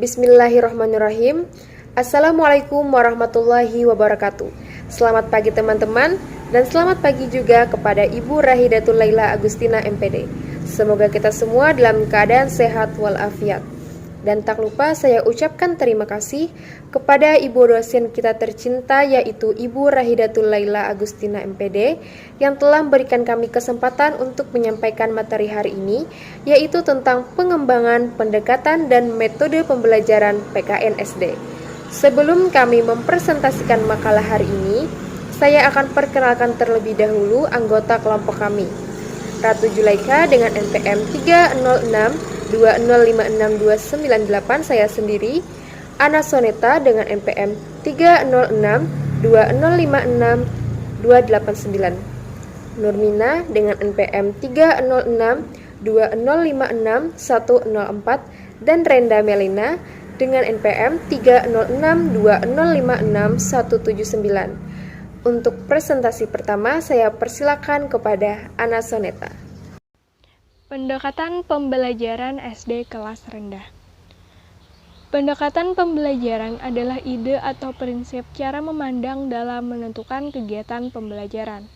Bismillahirrahmanirrahim. Assalamualaikum warahmatullahi wabarakatuh. Selamat pagi teman-teman, dan selamat pagi juga kepada Ibu Rahidatul Laila Agustina MPD. Semoga kita semua dalam keadaan sehat walafiat. Dan tak lupa saya ucapkan terima kasih kepada ibu dosen kita tercinta, yaitu Ibu Rahidatul Laila Agustina MPD, yang telah memberikan kami kesempatan untuk menyampaikan materi hari ini, yaitu tentang pengembangan, pendekatan, dan metode pembelajaran PKN SD. Sebelum kami mempresentasikan makalah hari ini, saya akan perkenalkan terlebih dahulu anggota kelompok kami. Ratu Julaika dengan NPM 30620562998, saya sendiri. Ana Soneta dengan NPM 30620562289. Nurmina dengan NPM 30620561004, dan Renda Melina dengan NPM 30620561179. Untuk presentasi pertama, saya persilakan kepada Ana Soneta. Pendekatan pembelajaran SD kelas rendah. Pendekatan pembelajaran adalah ide atau prinsip cara memandang dalam menentukan kegiatan pembelajaran.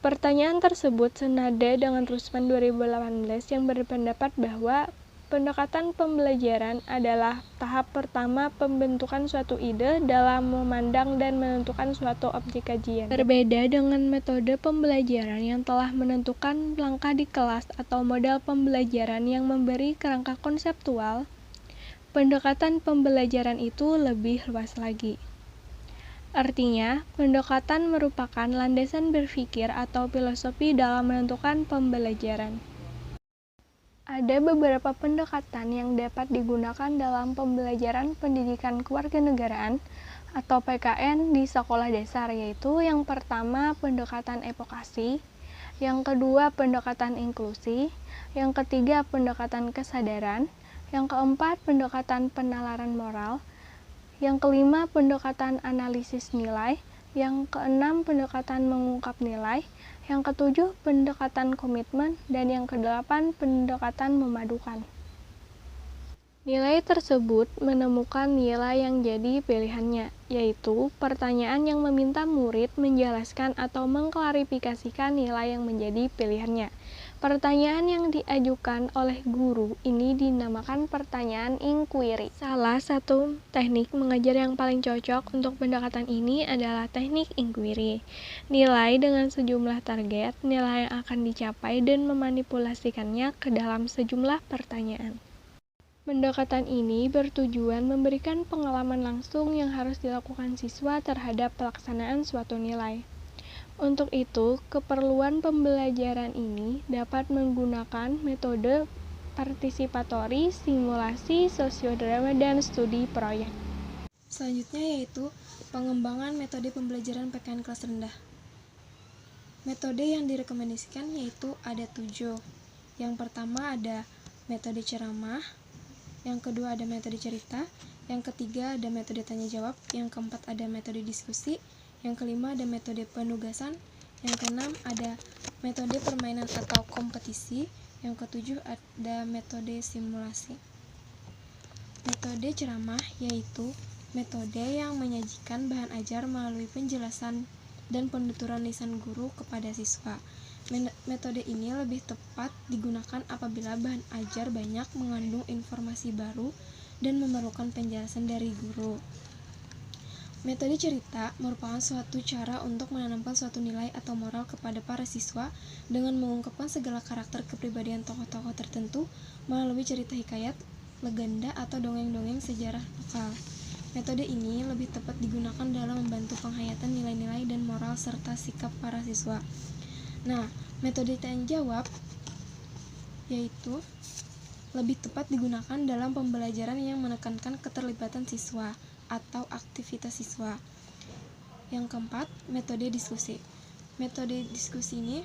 Pertanyaan tersebut senada dengan Rusman 2018 yang berpendapat bahwa pendekatan pembelajaran adalah tahap pertama pembentukan suatu ide dalam memandang dan menentukan suatu objek kajian. Berbeda dengan metode pembelajaran yang telah menentukan langkah di kelas atau model pembelajaran yang memberi kerangka konseptual, pendekatan pembelajaran itu lebih luas lagi. Artinya, pendekatan merupakan landasan berpikir atau filosofi dalam menentukan pembelajaran. Ada beberapa pendekatan yang dapat digunakan dalam pembelajaran pendidikan kewarganegaraan atau PKN di sekolah dasar, yaitu yang pertama pendekatan evokasi, yang kedua pendekatan inklusi, yang ketiga pendekatan kesadaran, yang keempat pendekatan penalaran moral, yang kelima pendekatan analisis nilai, yang keenam pendekatan mengungkap nilai, yang ketujuh pendekatan komitmen, dan yang kedelapan pendekatan memadukan. Nilai tersebut menemukan nilai yang jadi pilihannya, yaitu pertanyaan yang meminta murid menjelaskan atau mengklarifikasikan nilai yang menjadi pilihannya. Pertanyaan yang diajukan oleh guru ini dinamakan pertanyaan inquiry. Salah satu teknik mengajar yang paling cocok untuk pendekatan ini adalah teknik inquiry. Nilai dengan sejumlah target, nilai yang akan dicapai, dan memanipulasikannya ke dalam sejumlah pertanyaan. Pendekatan ini bertujuan memberikan pengalaman langsung yang harus dilakukan siswa terhadap pelaksanaan suatu nilai. Untuk itu, keperluan pembelajaran ini dapat menggunakan metode partisipatori, simulasi, sosiodrama, dan studi proyek. Selanjutnya yaitu pengembangan metode pembelajaran PKN kelas rendah. Metode yang direkomendasikan yaitu ada 7. Yang pertama ada metode ceramah, yang kedua ada metode cerita, yang ketiga ada metode tanya jawab, yang keempat ada metode diskusi, yang kelima ada metode penugasan, yang keenam ada metode permainan atau kompetisi, yang ketujuh ada metode simulasi. Metode ceramah yaitu metode yang menyajikan bahan ajar melalui penjelasan dan penuturan lisan guru kepada siswa. Metode ini lebih tepat digunakan apabila bahan ajar banyak mengandung informasi baru dan memerlukan penjelasan dari guru. Metode cerita merupakan suatu cara untuk menanamkan suatu nilai atau moral kepada para siswa dengan mengungkapkan segala karakter kepribadian tokoh-tokoh tertentu melalui cerita hikayat, legenda, atau dongeng-dongeng sejarah lokal. Metode ini lebih tepat digunakan dalam membantu penghayatan nilai-nilai dan moral serta sikap para siswa. Nah, metode tanya jawab yaitu lebih tepat digunakan dalam pembelajaran yang menekankan keterlibatan siswa atau aktivitas siswa. Yang keempat, metode diskusi. Metode diskusi ini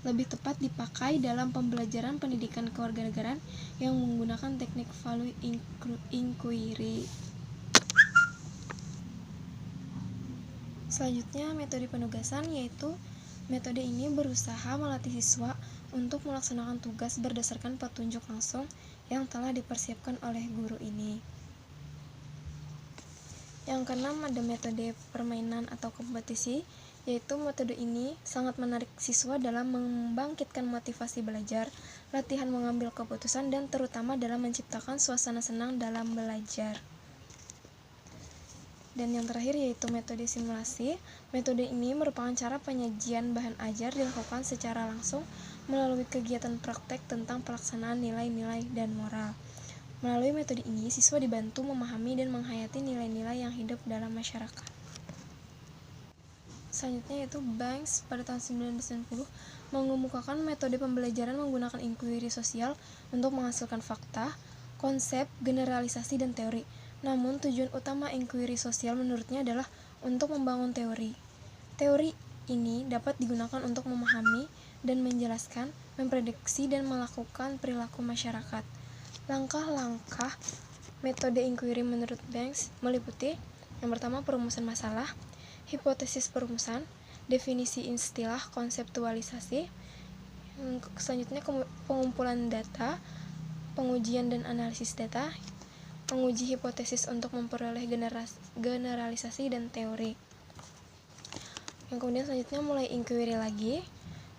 lebih tepat dipakai dalam pembelajaran pendidikan kewarganegaraan yang menggunakan teknik value inquiry. Selanjutnya, metode penugasan, yaitu metode ini berusaha melatih siswa untuk melaksanakan tugas berdasarkan petunjuk langsung yang telah dipersiapkan oleh guru ini. Yang keenam ada metode permainan atau kompetisi, yaitu metode ini sangat menarik siswa dalam membangkitkan motivasi belajar, latihan mengambil keputusan, dan terutama dalam menciptakan suasana senang dalam belajar. Dan yang terakhir yaitu metode simulasi. Metode ini merupakan cara penyajian bahan ajar dilakukan secara langsung melalui kegiatan praktek tentang pelaksanaan nilai-nilai dan moral. Melalui metode ini, siswa dibantu memahami dan menghayati nilai-nilai yang hidup dalam masyarakat. Selanjutnya yaitu Banks pada tahun 1990 mengemukakan metode pembelajaran menggunakan inquiry sosial untuk menghasilkan fakta, konsep, generalisasi, dan teori. Namun, tujuan utama inquiry sosial menurutnya adalah untuk membangun teori. Teori ini dapat digunakan untuk memahami dan menjelaskan, memprediksi, dan melakukan perilaku masyarakat. Langkah-langkah metode inquiry menurut Banks meliputi yang pertama perumusan masalah, hipotesis perumusan, definisi istilah, konseptualisasi, selanjutnya pengumpulan data, pengujian dan analisis data, menguji hipotesis untuk memperoleh generalisasi dan teori. Yang kemudian selanjutnya mulai inquiry lagi.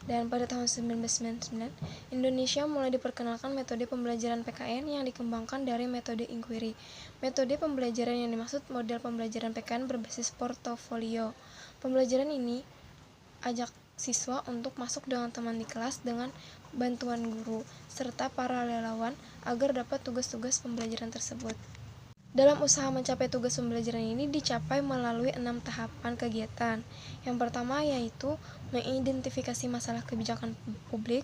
Dan pada tahun 1999, Indonesia mulai diperkenalkan metode pembelajaran PKN yang dikembangkan dari metode inquiry. Metode pembelajaran yang dimaksud model pembelajaran PKN berbasis portofolio. Pembelajaran ini ajak siswa untuk masuk dengan teman di kelas dengan bantuan guru, serta para relawan agar dapat tugas-tugas pembelajaran tersebut. Dalam usaha mencapai tugas pembelajaran ini dicapai melalui 6 tahapan kegiatan. Yang pertama yaitu mengidentifikasi masalah kebijakan publik,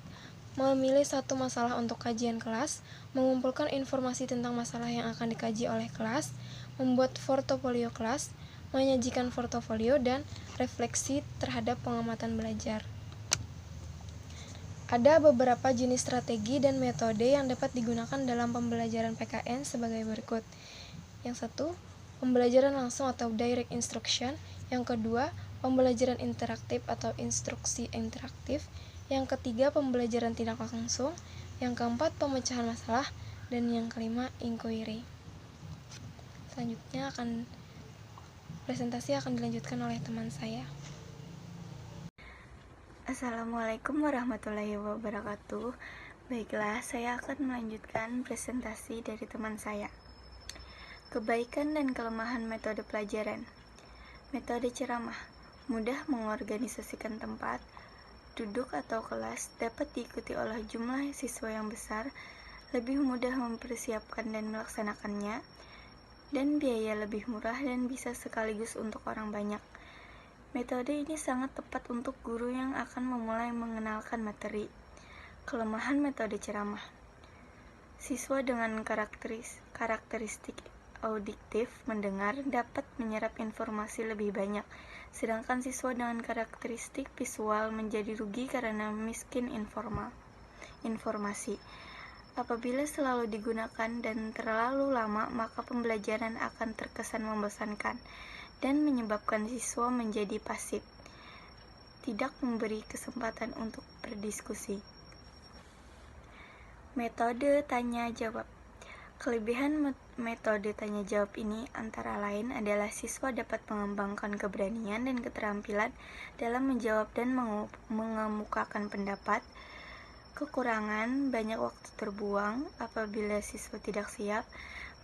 memilih satu masalah untuk kajian kelas, mengumpulkan informasi tentang masalah yang akan dikaji oleh kelas, membuat portofolio kelas, menyajikan portofolio, dan refleksi terhadap pengamatan belajar. Ada beberapa jenis strategi dan metode yang dapat digunakan dalam pembelajaran PKN sebagai berikut. Yang satu, pembelajaran langsung atau direct instruction. Yang kedua, pembelajaran interaktif atau instruksi interaktif. Yang ketiga, pembelajaran tidak langsung. Yang keempat, pemecahan masalah. Dan yang kelima, inquiry. Selanjutnya presentasi akan dilanjutkan oleh teman saya. Assalamualaikum warahmatullahi wabarakatuh. Baiklah, saya akan melanjutkan presentasi dari teman saya. Kebaikan dan kelemahan metode pelajaran. Metode ceramah mudah mengorganisasikan tempat, duduk atau kelas, dapat diikuti oleh jumlah siswa yang besar, lebih mudah mempersiapkan dan melaksanakannya, dan biaya lebih murah dan bisa sekaligus untuk orang banyak. Metode ini sangat tepat untuk guru yang akan memulai mengenalkan materi. Kelemahan metode ceramah. Siswa dengan karakteristik audiktif mendengar dapat menyerap informasi lebih banyak, sedangkan siswa dengan karakteristik visual menjadi rugi karena miskin informasi. Apabila selalu digunakan dan terlalu lama, maka pembelajaran akan terkesan membosankan dan menyebabkan siswa menjadi pasif, tidak memberi kesempatan untuk berdiskusi. Metode tanya-jawab. Kelebihan metode tanya-jawab ini antara lain adalah siswa dapat mengembangkan keberanian dan keterampilan dalam menjawab dan mengemukakan pendapat. Kekurangan, banyak waktu terbuang. Apabila siswa tidak siap,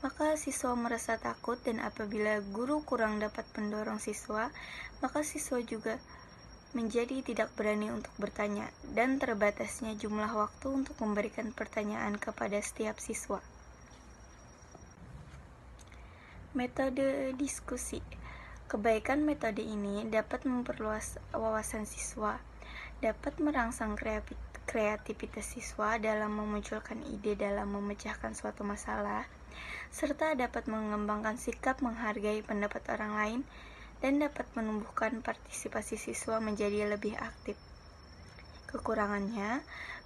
maka siswa merasa takut, dan apabila guru kurang dapat mendorong siswa, maka siswa juga menjadi tidak berani untuk bertanya, dan terbatasnya jumlah waktu untuk memberikan pertanyaan kepada setiap siswa. Metode diskusi. Kebaikan metode ini dapat memperluas wawasan siswa, dapat merangsang kreativitas siswa dalam memunculkan ide dalam memecahkan suatu masalah, serta dapat mengembangkan sikap menghargai pendapat orang lain, dan dapat menumbuhkan partisipasi siswa menjadi lebih aktif. Kekurangannya,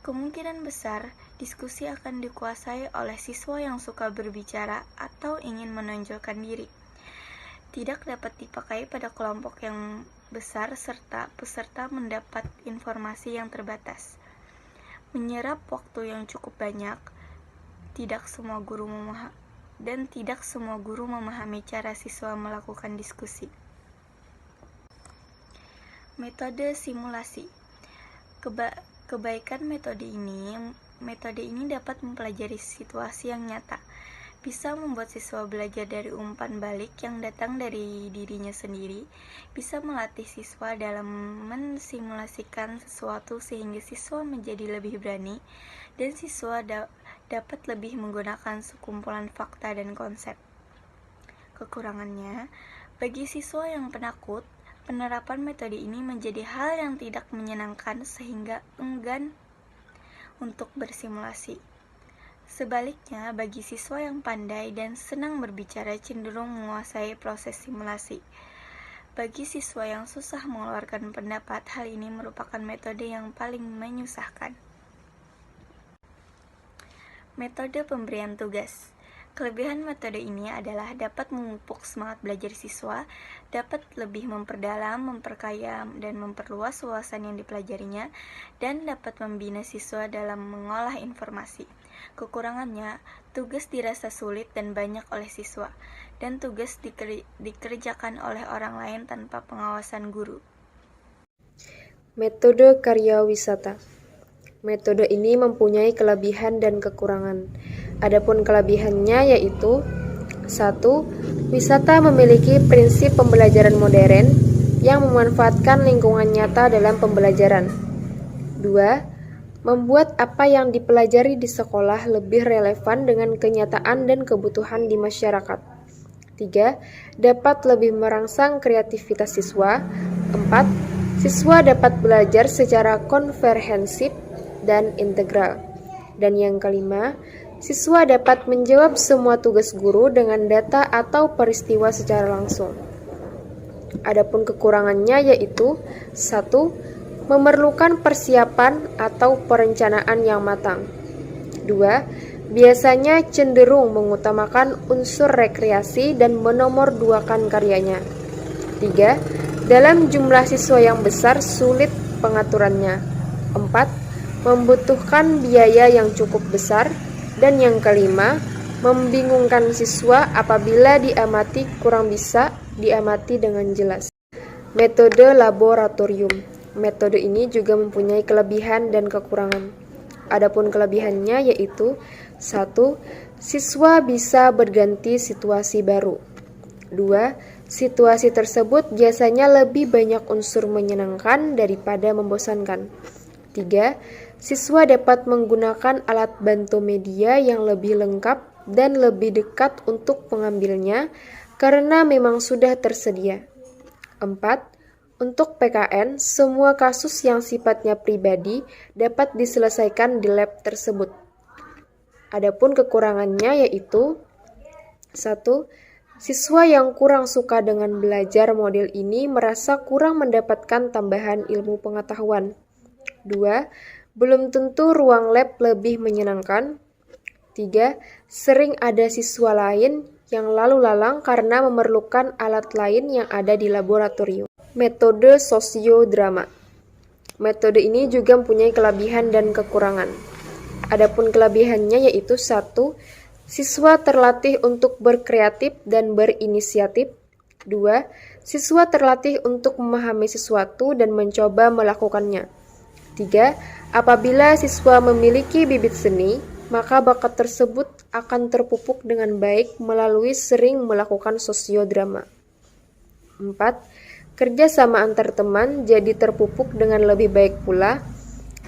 kemungkinan besar diskusi akan dikuasai oleh siswa yang suka berbicara atau ingin menonjolkan diri. Tidak dapat dipakai pada kelompok yang besar serta peserta mendapat informasi yang terbatas. Menyerap waktu yang cukup banyak, tidak semua guru memahami cara siswa melakukan diskusi. Metode simulasi. Kebaikan metode ini dapat mempelajari situasi yang nyata, bisa membuat siswa belajar dari umpan balik yang datang dari dirinya sendiri, bisa melatih siswa dalam mensimulasikan sesuatu sehingga siswa menjadi lebih berani, dan siswa dapat lebih menggunakan sekumpulan fakta dan konsep. Kekurangannya, bagi siswa yang penakut, penerapan metode ini menjadi hal yang tidak menyenangkan sehingga enggan untuk bersimulasi. Sebaliknya, bagi siswa yang pandai dan senang berbicara cenderung menguasai proses simulasi. Bagi siswa yang susah mengeluarkan pendapat, hal ini merupakan metode yang paling menyusahkan. Metode pemberian tugas. Kelebihan metode ini adalah dapat memupuk semangat belajar siswa, dapat lebih memperdalam, memperkaya, dan memperluas wawasan yang dipelajarinya, dan dapat membina siswa dalam mengolah informasi. Kekurangannya, tugas dirasa sulit dan banyak oleh siswa, dan tugas dikerjakan oleh orang lain tanpa pengawasan guru. Metode karya wisata. Metode ini mempunyai kelebihan dan kekurangan. Adapun kelebihannya yaitu 1. Wisata memiliki prinsip pembelajaran modern yang memanfaatkan lingkungan nyata dalam pembelajaran. 2. Membuat apa yang dipelajari di sekolah lebih relevan dengan kenyataan dan kebutuhan di masyarakat. 3. Dapat lebih merangsang kreativitas siswa. 4. Siswa dapat belajar secara komprehensif dan integral. Dan yang kelima, siswa dapat menjawab semua tugas guru dengan data atau peristiwa secara langsung. Adapun kekurangannya yaitu 1. Memerlukan persiapan atau perencanaan yang matang. 2. Biasanya cenderung mengutamakan unsur rekreasi dan menomorduakan karyanya. 3. Dalam jumlah siswa yang besar sulit pengaturannya. 4. Membutuhkan biaya yang cukup besar. Dan yang kelima, membingungkan siswa apabila diamati kurang bisa diamati dengan jelas. Metode laboratorium. Metode ini juga mempunyai kelebihan dan kekurangan. Adapun kelebihannya yaitu 1. Siswa bisa berganti situasi baru. 2. Situasi tersebut biasanya lebih banyak unsur menyenangkan daripada membosankan. 3. Siswa dapat menggunakan alat bantu media yang lebih lengkap dan lebih dekat untuk mengambilnya karena memang sudah tersedia. 4. Untuk PKN, semua kasus yang sifatnya pribadi dapat diselesaikan di lab tersebut. Adapun kekurangannya yaitu 1. Siswa yang kurang suka dengan belajar model ini merasa kurang mendapatkan tambahan ilmu pengetahuan. 2. Belum tentu ruang lab lebih menyenangkan. 3. Sering ada siswa lain yang lalu lalang karena memerlukan alat lain yang ada di laboratorium. Metode sosiodrama. Metode ini juga mempunyai kelebihan dan kekurangan. Adapun kelebihannya yaitu 1. Siswa terlatih untuk berkreatif dan berinisiatif. 2. Siswa terlatih untuk memahami sesuatu dan mencoba melakukannya. 3. Apabila siswa memiliki bibit seni, maka bakat tersebut akan terpupuk dengan baik melalui sering melakukan sosiodrama. 4. Kerjasama antar teman jadi terpupuk dengan lebih baik pula.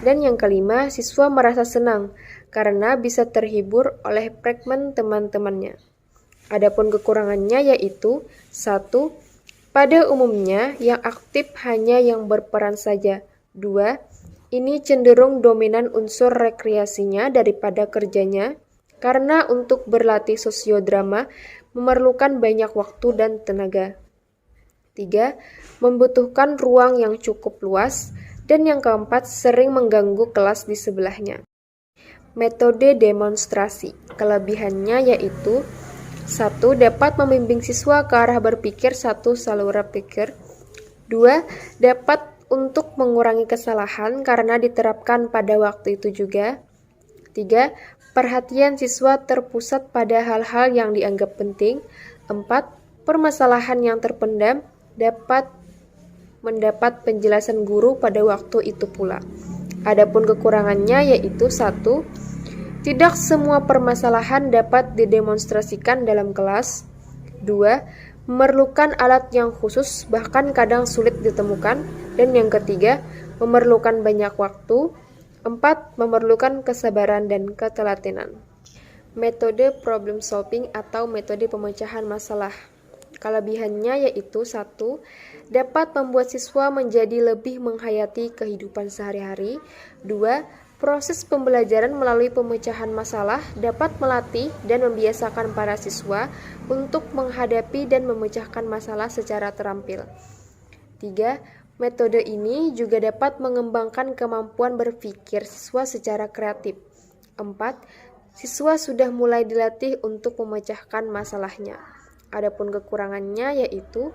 Dan yang kelima, siswa merasa senang karena bisa terhibur oleh fragmen teman-temannya. Adapun kekurangannya yaitu 1. Pada umumnya, yang aktif hanya yang berperan saja. 2. Ini cenderung dominan unsur rekreasinya daripada kerjanya, karena untuk berlatih sosiodrama memerlukan banyak waktu dan tenaga. 3. Membutuhkan ruang yang cukup luas. Dan yang keempat, sering mengganggu kelas di sebelahnya. Metode demonstrasi. Kelebihannya yaitu 1. Dapat membimbing siswa ke arah berpikir satu saluran pikir. 2. Dapat untuk mengurangi kesalahan karena diterapkan pada waktu itu juga. 3. Perhatian siswa terpusat pada hal-hal yang dianggap penting. 4. Permasalahan yang terpendam dapat mendapat penjelasan guru pada waktu itu pula. Adapun kekurangannya yaitu 1. Tidak semua permasalahan dapat didemonstrasikan dalam kelas. 2. Memerlukan alat yang khusus bahkan kadang sulit ditemukan. Dan yang ketiga, memerlukan banyak waktu. 4. Memerlukan kesabaran dan ketelatenan. Metode problem solving atau metode pemecahan masalah. Kelebihannya yaitu 1. Dapat membuat siswa menjadi lebih menghayati kehidupan sehari-hari. 2. Proses pembelajaran melalui pemecahan masalah dapat melatih dan membiasakan para siswa untuk menghadapi dan memecahkan masalah secara terampil. 3. Metode ini juga dapat mengembangkan kemampuan berpikir siswa secara kreatif. 4. Siswa sudah mulai dilatih untuk memecahkan masalahnya. Adapun kekurangannya yaitu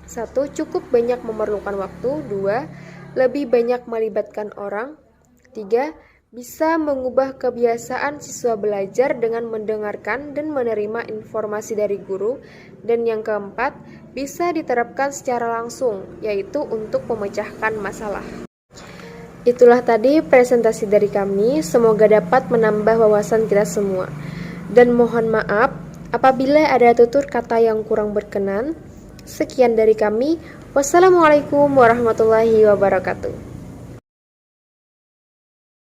1. Cukup banyak memerlukan waktu. 2. Lebih banyak melibatkan orang. 3. Bisa mengubah kebiasaan siswa belajar dengan mendengarkan dan menerima informasi dari guru. Dan yang keempat, bisa diterapkan secara langsung, yaitu untuk memecahkan masalah. Itulah tadi presentasi dari kami, semoga dapat menambah wawasan kita semua. Dan mohon maaf apabila ada tutur kata yang kurang berkenan. Sekian dari kami. Wassalamualaikum warahmatullahi wabarakatuh.